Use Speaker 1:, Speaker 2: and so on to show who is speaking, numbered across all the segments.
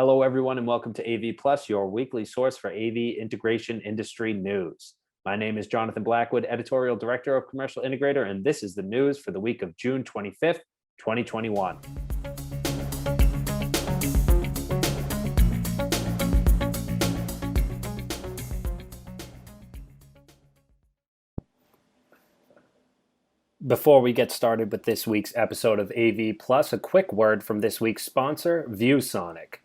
Speaker 1: Hello, everyone, and welcome to AV Plus, your weekly source for AV integration industry news. My name is Jonathan Blackwood, Editorial Director of Commercial Integrator, and this is the news for the week of June 25th, 2021. Before we get started with this week's episode of AV Plus, a quick word from this week's sponsor, ViewSonic.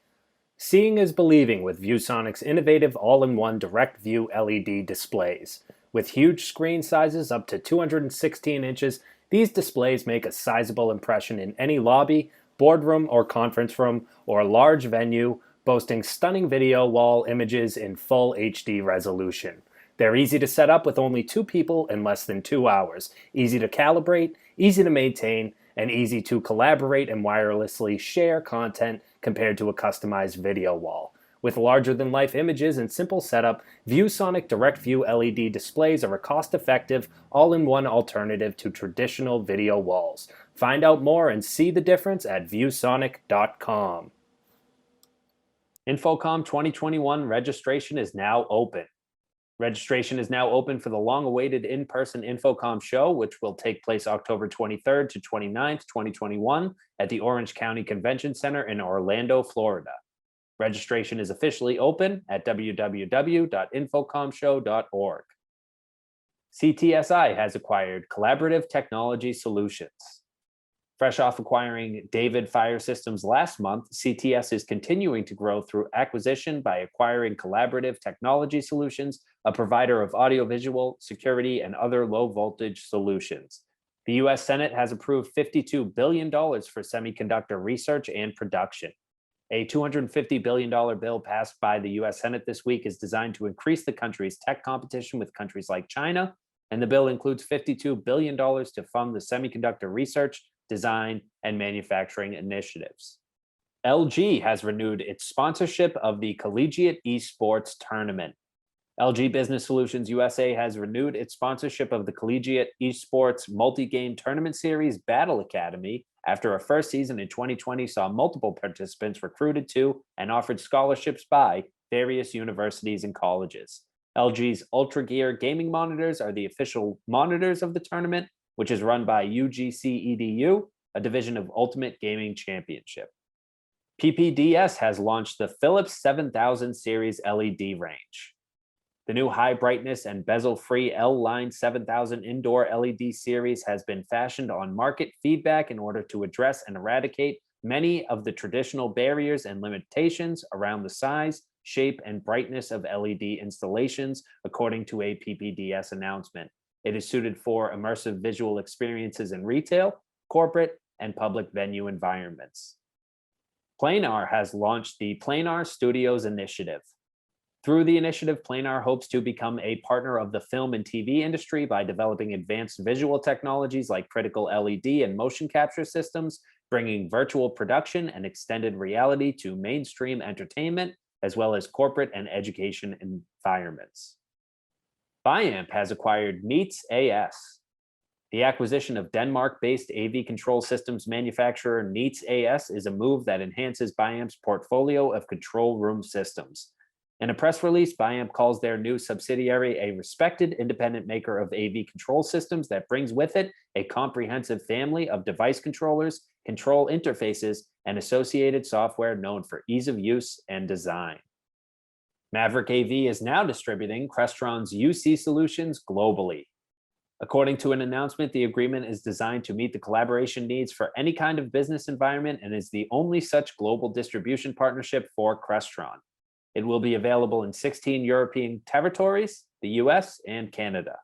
Speaker 1: Seeing is believing with ViewSonic's innovative all-in-one direct view LED displays. With huge screen sizes up to 216 inches, these displays make a sizable impression in any lobby, boardroom or conference room, or large venue, boasting stunning video wall images in full HD resolution. They're easy to set up with only 2 people in less than 2 hours, easy to calibrate, easy to maintain, and easy to collaborate and wirelessly share content compared to a customized video wall. With larger-than-life images and simple setup, ViewSonic Direct View LED displays are a cost-effective, all-in-one alternative to traditional video walls. Find out more and see the difference at viewsonic.com. InfoComm 2021 registration is now open. Registration is now open for the long-awaited in-person InfoComm show, which will take place October 23rd to 29th, 2021 at the Orange County Convention Center in Orlando, Florida. Registration is officially open at www.infocommshow.org. CTSI has acquired Collaborative Technology Solutions. Fresh off acquiring David Fire Systems last month, CTS is continuing to grow through acquisition by acquiring Collaborative Technology Solutions, a provider of audiovisual, security, and other low-voltage solutions. The U.S. Senate has approved $52 billion for semiconductor research and production. A $250 billion bill passed by the U.S. Senate this week is designed to increase the country's tech competition with countries like China, and the bill includes $52 billion to fund the semiconductor research, design, and manufacturing initiatives. LG has renewed its sponsorship of the Collegiate Esports tournament. LG Business Solutions USA has renewed its sponsorship of the Collegiate Esports multi-game tournament series Battle Academy after a first season in 2020 saw multiple participants recruited to and offered scholarships by various universities and colleges. LG's Ultra Gear gaming monitors are the official monitors of the tournament, which is run by UGC EDU, a division of Ultimate Gaming Championship. PPDS has launched the Philips 7000 series LED range. The new high brightness and bezel-free L-Line 7000 indoor LED series has been fashioned on market feedback in order to address and eradicate many of the traditional barriers and limitations around the size, shape, and brightness of LED installations, according to a PPDS announcement. It is suited for immersive visual experiences in retail, corporate, and public venue environments. Planar has launched the Planar Studios Initiative. Through the initiative, Planar hopes to become a partner of the film and TV industry by developing advanced visual technologies like critical LED and motion capture systems, bringing virtual production and extended reality to mainstream entertainment, as well as corporate and education environments. Biamp has acquired Neats AS. The acquisition of Denmark-based AV control systems manufacturer Neats AS is a move that enhances Biamp's portfolio of control room systems. In a press release, Biamp calls their new subsidiary a respected independent maker of AV control systems that brings with it a comprehensive family of device controllers, control interfaces, and associated software known for ease of use and design. Maverick AV is now distributing Crestron's UC solutions globally. According to an announcement, the agreement is designed to meet the collaboration needs for any kind of business environment and is the only such global distribution partnership for Crestron. It will be available in 16 European territories, the US, and Canada.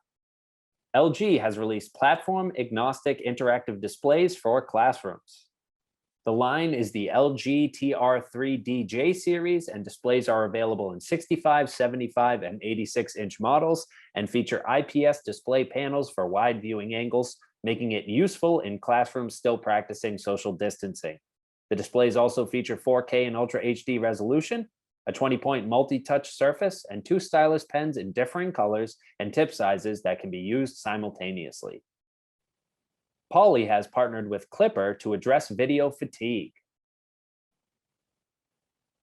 Speaker 1: LG has released platform agnostic interactive displays for classrooms. The line is the LG TR3DJ series, and displays are available in 65, 75, and 86-inch models and feature IPS display panels for wide viewing angles, making it useful in classrooms still practicing social distancing. The displays also feature 4K and Ultra HD resolution, a 20-point multi-touch surface, and 2 stylus pens in differing colors and tip sizes that can be used simultaneously. Poly has partnered with Clipper to address video fatigue.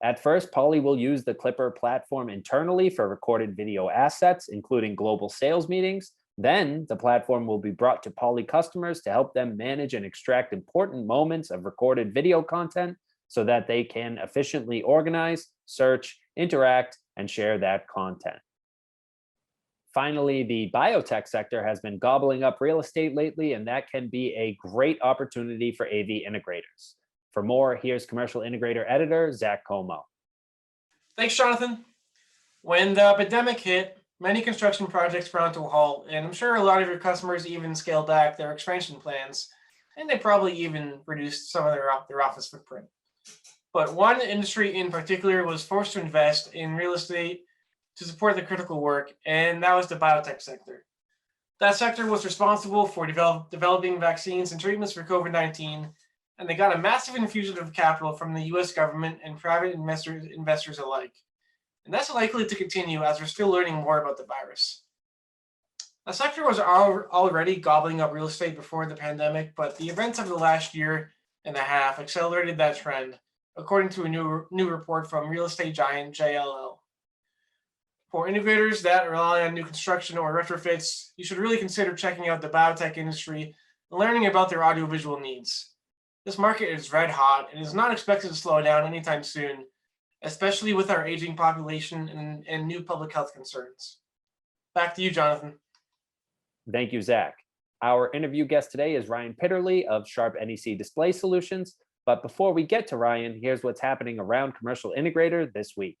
Speaker 1: At first, Poly will use the Clipper platform internally for recorded video assets, including global sales meetings. Then the platform will be brought to Poly customers to help them manage and extract important moments of recorded video content so that they can efficiently organize, search, interact, and share that content. Finally, the biotech sector has been gobbling up real estate lately, and that can be a great opportunity for AV integrators. For more, here's Commercial Integrator Editor Zach Como.
Speaker 2: Thanks, Jonathan. When the epidemic hit, many construction projects ground to a halt, and I'm sure a lot of your customers even scaled back their expansion plans, and they probably even reduced some of their office footprint. But one industry in particular was forced to invest in real estate to support the critical work, and that was the biotech sector. That sector was responsible for developing vaccines and treatments for COVID-19, and they got a massive infusion of capital from the US government and private investors alike. And that's likely to continue as we're still learning more about the virus. The sector was already gobbling up real estate before the pandemic, but the events of the last year and a half accelerated that trend, according to a new report from real estate giant JLL. For integrators that rely on new construction or retrofits, you should really consider checking out the biotech industry and learning about their audiovisual needs. This market is red hot and is not expected to slow down anytime soon, especially with our aging population and new public health concerns. Back to you, Jonathan.
Speaker 1: Thank you, Zach. Our interview guest today is Ryan Pitterley of Sharp NEC Display Solutions. But before we get to Ryan, here's what's happening around Commercial Integrator this week.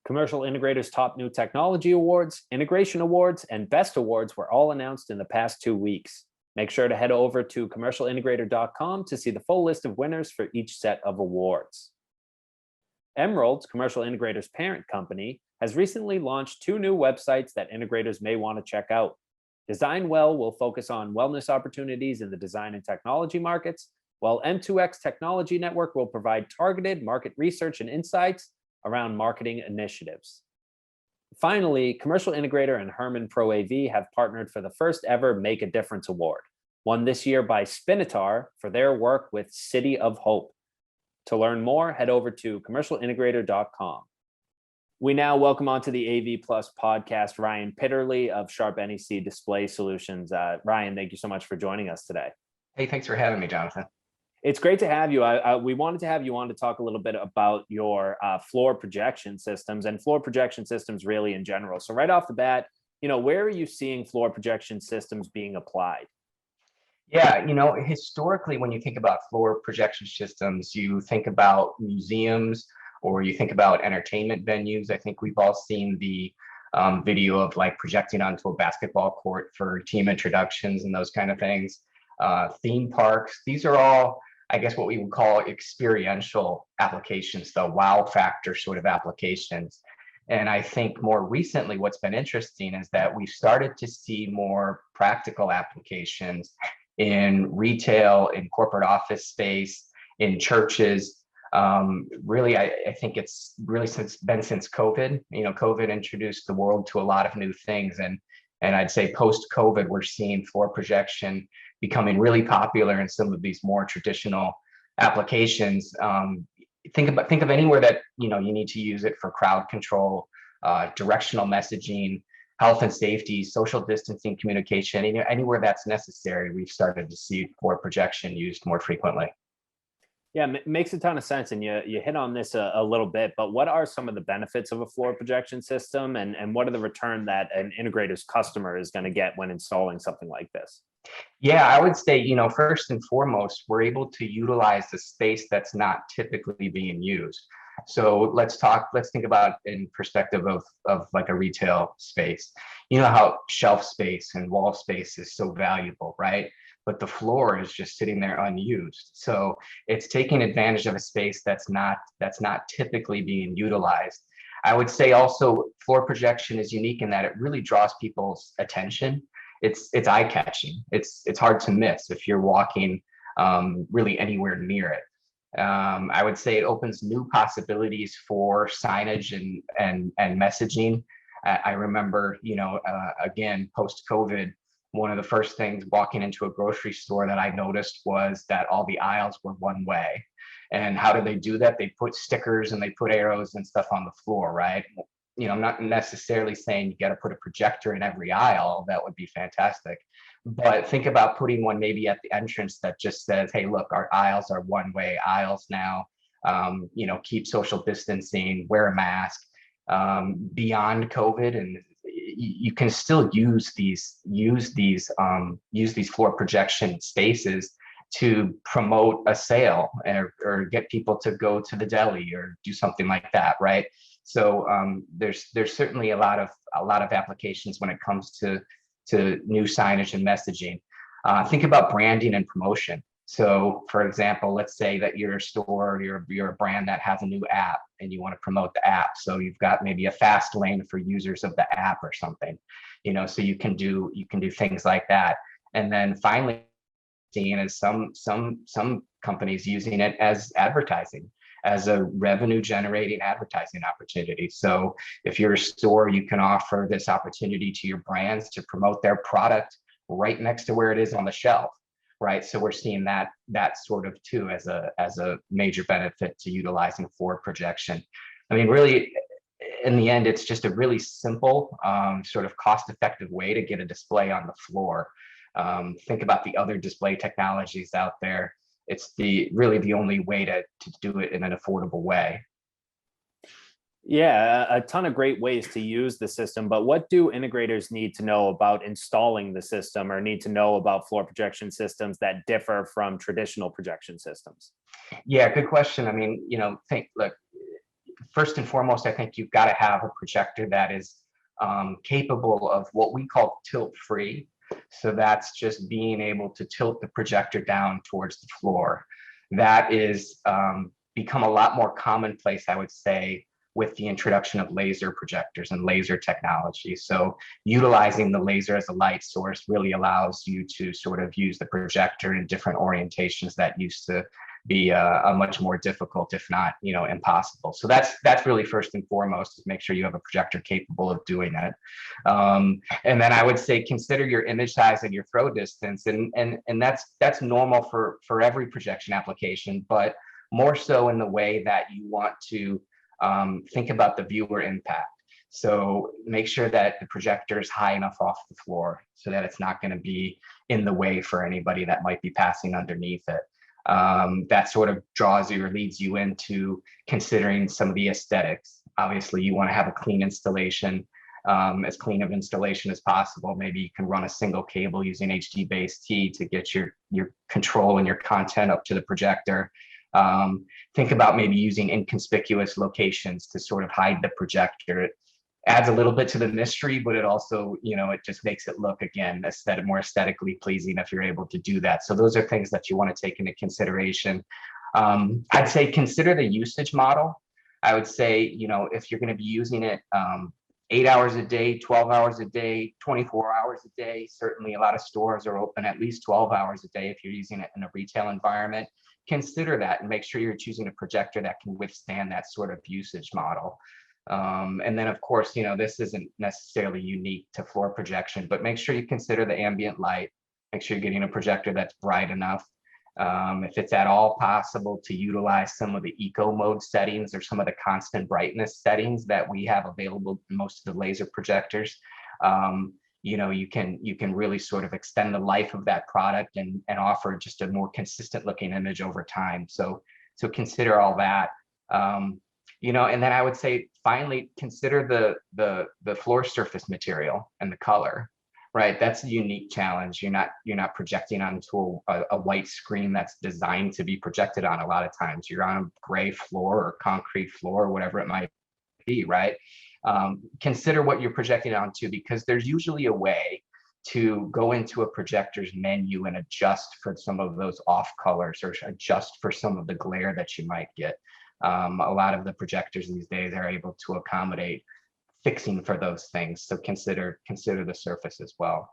Speaker 1: Commercial Integrator's top new technology awards, integration awards, and best awards were all announced in the past 2 weeks. Make sure to head over to commercialintegrator.com to see the full list of winners for each set of awards. Emerald, Commercial Integrator's parent company, has recently launched 2 new websites that integrators may want to check out. Design Well will focus on wellness opportunities in the design and technology markets, while M2X Technology Network will provide targeted market research and insights around marketing initiatives. Finally, Commercial Integrator and Herman Pro AV have partnered for the first ever Make a Difference Award, won this year by Spinatar for their work with City of Hope. To learn more, head over to commercialintegrator.com. We now welcome onto the AV Plus podcast, Ryan Pitterley of Sharp NEC Display Solutions. Ryan, thank you so much for joining us today.
Speaker 3: Hey, thanks for having me, Jonathan.
Speaker 1: It's great to have you. We wanted to have you on to talk a little bit about your floor projection systems and floor projection systems really in general. So right off the bat, where are you seeing floor projection systems being applied?
Speaker 3: Yeah, historically, when you think about floor projection systems, you think about museums or you think about entertainment venues. I think we've all seen the video of like projecting onto a basketball court for team introductions and those kind of things. Theme parks, these are all, I guess, what we would call experiential applications, the wow factor sort of applications. And I think more recently, what's been interesting is that we've started to see more practical applications in retail, in corporate office space, in churches. Really, I think it's really been since COVID. COVID introduced the world to a lot of new things. And I'd say post-COVID, we're seeing floor projection becoming really popular in some of these more traditional applications. Think of anywhere that you need to use it for crowd control, directional messaging, health and safety, social distancing, communication. Anywhere that's necessary, we've started to see floor projection used more frequently.
Speaker 1: Yeah, makes a ton of sense, and you hit on this a little bit. But what are some of the benefits of a floor projection system, and what are the return that an integrator's customer is going to get when installing something like this?
Speaker 3: Yeah, I would say, first and foremost, we're able to utilize the space that's not typically being used. So let's think about in perspective of like a retail space. You know how shelf space and wall space is so valuable, right? But the floor is just sitting there unused. So it's taking advantage of a space that's not typically being utilized. I would say also floor projection is unique in that it really draws people's attention. It's eye-catching. It's hard to miss if you're walking really anywhere near it. I would say it opens new possibilities for signage and messaging. I remember, again, post-COVID, one of the first things walking into a grocery store that I noticed was that all the aisles were one way. And how do they do that? They put stickers and they put arrows and stuff on the floor, right? I'm not necessarily saying you got to put a projector in every aisle. That would be fantastic. But think about putting one maybe at the entrance that just says, hey, look, our aisles are one-way aisles now. Keep social distancing, wear a mask. Beyond COVID, and you can still use these floor projection spaces to promote a sale or get people to go to the deli or do something like that, right? So there's certainly a lot of applications when it comes to new signage and messaging. Think about branding and promotion. So for example, let's say that you're a store, you're a brand that has a new app and you want to promote the app. So you've got maybe a fast lane for users of the app or something, so you can do things like that. And then finally, seeing is some companies using it as advertising, as a revenue generating advertising opportunity. So if you're a store, you can offer this opportunity to your brands to promote their product right next to where it is on the shelf. Right, so we're seeing that sort of too as a major benefit to utilizing floor projection. I mean, really, in the end, it's just a really simple, sort of cost-effective way to get a display on the floor. Think about the other display technologies out there. It's really the only way to do it in an affordable way.
Speaker 1: Yeah, a ton of great ways to use the system, but what do integrators need to know about installing the system or need to know about floor projection systems that differ from traditional projection systems?
Speaker 3: Yeah, good question. I mean, look, first and foremost, I think you've got to have a projector that is capable of what we call tilt-free. So that's just being able to tilt the projector down towards the floor. That is become a lot more commonplace, I would say, with the introduction of laser projectors and laser technology. So utilizing the laser as a light source really allows you to sort of use the projector in different orientations that used to be a much more difficult, if not, impossible. So that's really first and foremost, is make sure you have a projector capable of doing it. And then I would say consider your image size and your throw distance, and that's normal for every projection application, but more so in the way that you want to think about the viewer impact. So make sure that the projector is high enough off the floor so that it's not going to be in the way for anybody that might be passing underneath it. That sort of draws you or leads you into considering some of the aesthetics. Obviously, you want to have a clean installation, as clean of installation as possible. Maybe you can run a single cable using HDBaseT to get your control and your content up to the projector. Think about maybe using inconspicuous locations to sort of hide the projector. It adds a little bit to the mystery, but it also, it just makes it look, again, more aesthetically pleasing if you're able to do that. So those are things that you want to take into consideration. I'd say consider the usage model. I would say, if you're going to be using it 8 hours a day, 12 hours a day, 24 hours a day, certainly a lot of stores are open at least 12 hours a day if you're using it in a retail environment. Consider that and make sure you're choosing a projector that can withstand that sort of usage model. And then, of course, this isn't necessarily unique to floor projection, but make sure you consider the ambient light. Make sure you're getting a projector that's bright enough. If it's at all possible to utilize some of the eco mode settings or some of the constant brightness settings that we have available in most of the laser projectors, you can really sort of extend the life of that product and offer just a more consistent looking image over time. So consider all that. And then I would say finally consider the floor surface material and the color. Right, that's a unique challenge. You're not projecting onto a white screen that's designed to be projected on. A lot of times you're on a gray floor or concrete floor or whatever it might be, right? Consider what you're projecting onto, because there's usually a way to go into a projector's menu and adjust for some of those off colors or adjust for some of the glare that you might get. A lot of the projectors these days are able to accommodate fixing for those things. So consider the surface as well.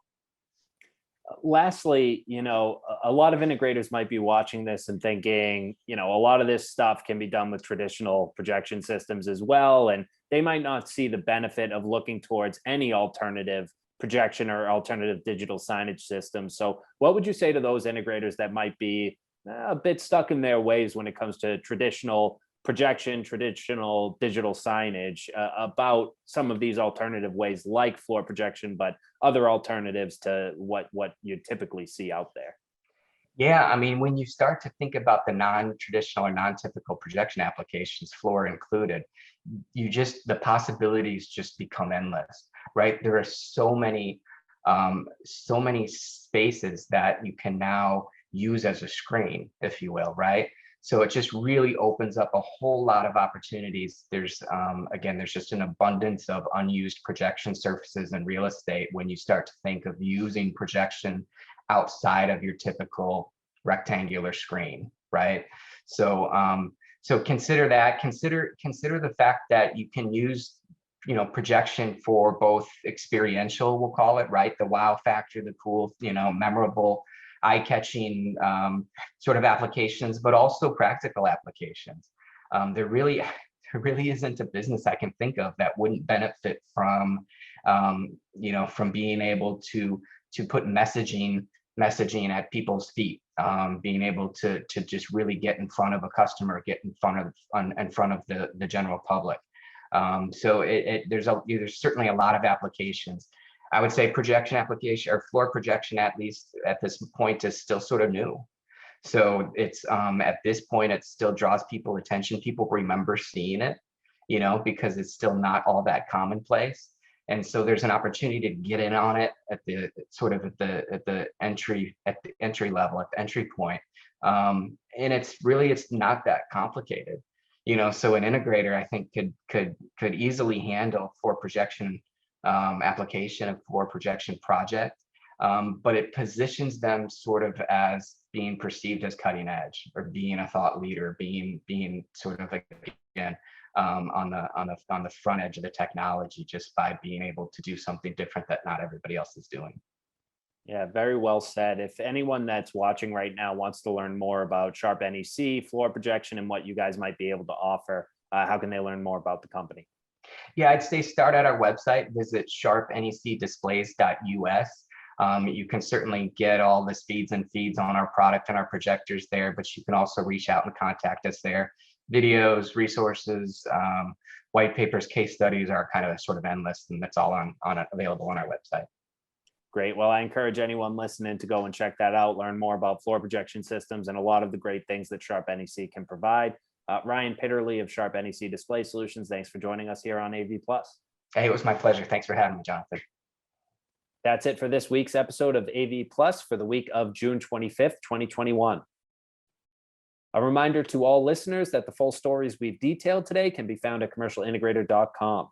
Speaker 1: Lastly, a lot of integrators might be watching this and thinking, a lot of this stuff can be done with traditional projection systems as well. And they might not see the benefit of looking towards any alternative projection or alternative digital signage system. So what would you say to those integrators that might be a bit stuck in their ways when it comes to traditional projection, traditional digital signage, about some of these alternative ways like floor projection, but other alternatives to what you typically see out there.
Speaker 3: Yeah, I mean, when you start to think about the non-traditional or non-typical projection applications, floor included, the possibilities just become endless, right? There are so many spaces that you can now use as a screen, if you will, right? So it just really opens up a whole lot of opportunities. There's again, there's just an abundance of unused projection surfaces in real estate when you start to think of using projection outside of your typical rectangular screen, right? So so consider that. Consider the fact that you can use, you know, projection for both experiential, we'll call it, right? The wow factor, the cool, you know, memorable, eye-catching sort of applications, but also practical applications. There really isn't a business I can think of that wouldn't benefit from, you know, from being able to put messaging at people's feet, being able to just really get in front of a customer, get in front of the general public. So there's certainly a lot of applications. I would say projection application or floor projection, at least at this point, is still sort of new. So it's at this point, it still draws people attention. People remember seeing it, you know, because it's still not all that commonplace. And so there's an opportunity to get in on it at the sort of at the entry level, at the entry point. And it's not that complicated, you know. So an integrator, I think, could easily handle for projection application for projection project, but it positions them sort of as being perceived as cutting edge or being a thought leader, being sort of again on the front edge of the technology, just by being able to do something different that not everybody else is doing.
Speaker 1: Yeah, very well said. If anyone that's watching right now wants to learn more about Sharp NEC, floor projection, and what you guys might be able to offer, how can they learn more about the company?
Speaker 3: Yeah, I'd say start at our website, visit sharpnecdisplays.us. You can certainly get all the speeds and feeds on our product and our projectors there, but you can also reach out and contact us there. Videos, resources, white papers, case studies are kind of sort of endless, and that's all available on our website.
Speaker 1: Great. Well, I encourage anyone listening to go and check that out, learn more about floor projection systems and a lot of the great things that Sharp NEC can provide. Ryan Pitterley of Sharp NEC Display Solutions, thanks for joining us here on AV Plus.
Speaker 3: Hey, it was my pleasure. Thanks for having me, Jonathan.
Speaker 1: That's it for this week's episode of AV Plus for the week of June 25th, 2021. A reminder to all listeners that the full stories we've detailed today can be found at commercialintegrator.com.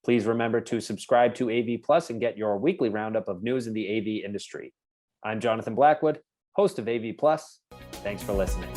Speaker 1: Please remember to subscribe to AV Plus and get your weekly roundup of news in the AV industry. I'm Jonathan Blackwood, host of AV Plus. Thanks for listening.